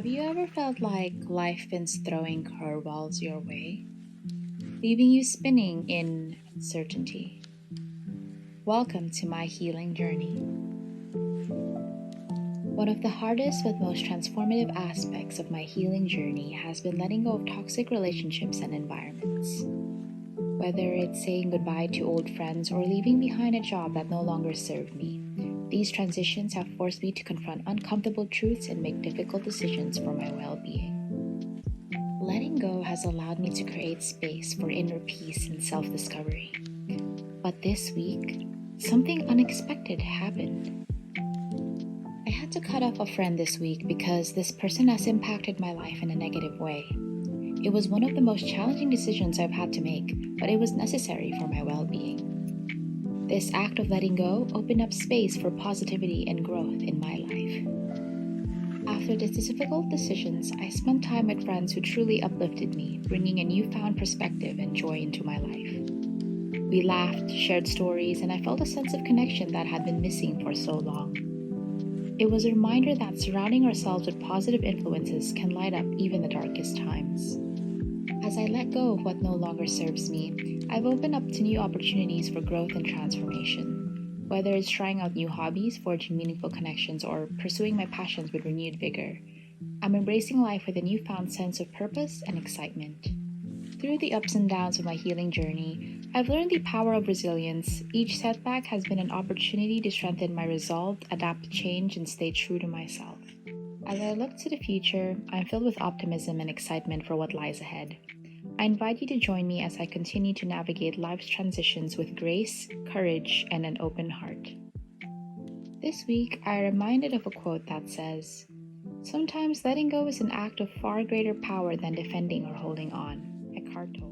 Have you ever felt like life is throwing curveballs your way, leaving you spinning in uncertainty? Welcome to my healing journey. One of the hardest but most transformative aspects of my healing journey has been letting go of toxic relationships and environments. Whether it's saying goodbye to old friends or leaving behind a job that no longer served me, these transitions have forced me to confront uncomfortable truths and make difficult decisions for my well-being. Letting go has allowed me to create space for inner peace and self-discovery. But this week, something unexpected happened. I had to cut off a friend this week because this person has impacted my life in a negative way. It was one of the most challenging decisions I've had to make, but it was necessary for my well-being. This act of letting go opened up space for positivity and growth in my life. After these difficult decisions, I spent time with friends who truly uplifted me, bringing a newfound perspective and joy into my life. We laughed, shared stories, and I felt a sense of connection that had been missing for so long. It was a reminder that surrounding ourselves with positive influences can light up even the darkest times. As I let go of what no longer serves me, I've opened up to new opportunities for growth and transformation. Whether it's trying out new hobbies, forging meaningful connections, or pursuing my passions with renewed vigor, I'm embracing life with a newfound sense of purpose and excitement. Through the ups and downs of my healing journey, I've learned the power of resilience. Each setback has been an opportunity to strengthen my resolve, adapt to change, and stay true to myself. As I look to the future, I'm filled with optimism and excitement for what lies ahead. I invite you to join me as I continue to navigate life's transitions with grace, courage, and an open heart. This week, I am reminded of a quote that says, "Sometimes letting go is an act of far greater power than defending or holding on." Eckhart Tolle.